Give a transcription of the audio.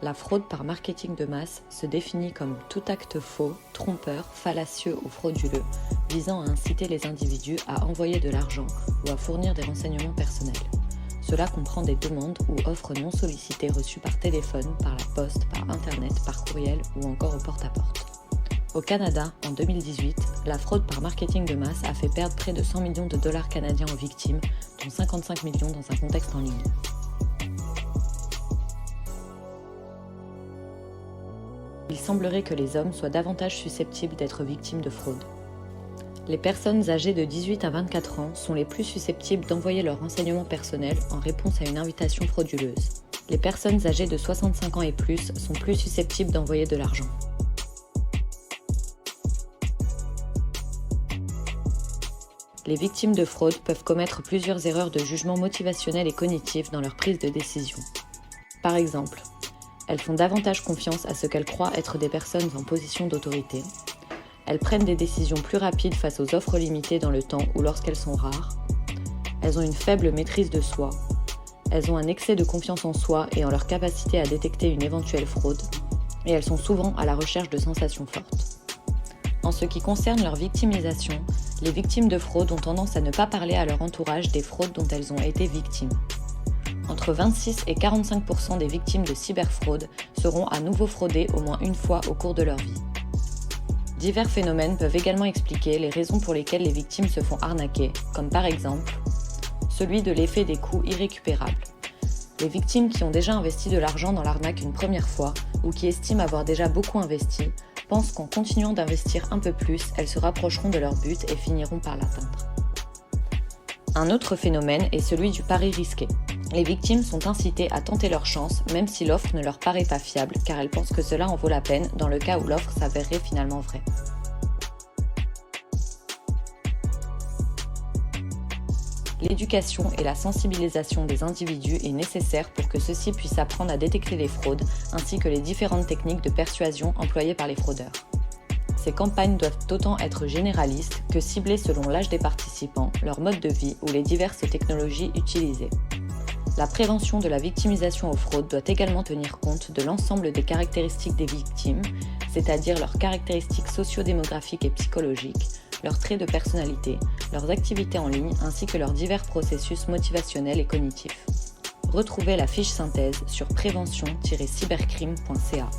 La fraude par marketing de masse se définit comme tout acte faux, trompeur, fallacieux ou frauduleux, visant à inciter les individus à envoyer de l'argent ou à fournir des renseignements personnels. Cela comprend des demandes ou offres non sollicitées reçues par téléphone, par la poste, par internet, par courriel ou encore au porte-à-porte. Au Canada, en 2018, la fraude par marketing de masse a fait perdre près de 100 millions de dollars canadiens aux victimes, dont 55 millions dans un contexte en ligne. Il semblerait que les hommes soient davantage susceptibles d'être victimes de fraude. Les personnes âgées de 18 à 24 ans sont les plus susceptibles d'envoyer leurs renseignements personnels en réponse à une invitation frauduleuse. Les personnes âgées de 65 ans et plus sont plus susceptibles d'envoyer de l'argent. Les victimes de fraude peuvent commettre plusieurs erreurs de jugement motivationnel et cognitif dans leur prise de décision. Par exemple, elles font davantage confiance à ce qu'elles croient être des personnes en position d'autorité. Elles prennent des décisions plus rapides face aux offres limitées dans le temps ou lorsqu'elles sont rares. Elles ont une faible maîtrise de soi. Elles ont un excès de confiance en soi et en leur capacité à détecter une éventuelle fraude. Et elles sont souvent à la recherche de sensations fortes. En ce qui concerne leur victimisation, les victimes de fraude ont tendance à ne pas parler à leur entourage des fraudes dont elles ont été victimes. Entre 26 et 45% des victimes de cyberfraude seront à nouveau fraudées au moins une fois au cours de leur vie. Divers phénomènes peuvent également expliquer les raisons pour lesquelles les victimes se font arnaquer, comme par exemple celui de l'effet des coûts irrécupérables. Les victimes qui ont déjà investi de l'argent dans l'arnaque une première fois ou qui estiment avoir déjà beaucoup investi pensent qu'en continuant d'investir un peu plus, elles se rapprocheront de leur but et finiront par l'atteindre. Un autre phénomène est celui du pari risqué. Les victimes sont incitées à tenter leur chance même si l'offre ne leur paraît pas fiable car elles pensent que cela en vaut la peine dans le cas où l'offre s'avérerait finalement vraie. L'éducation et la sensibilisation des individus est nécessaire pour que ceux-ci puissent apprendre à détecter les fraudes ainsi que les différentes techniques de persuasion employées par les fraudeurs. Ces campagnes doivent autant être généralistes que ciblées selon l'âge des participants, leur mode de vie ou les diverses technologies utilisées. La prévention de la victimisation aux fraudes doit également tenir compte de l'ensemble des caractéristiques des victimes, c'est-à-dire leurs caractéristiques socio-démographiques et psychologiques, leurs traits de personnalité, leurs activités en ligne ainsi que leurs divers processus motivationnels et cognitifs. Retrouvez la fiche synthèse sur prévention-cybercrime.ca.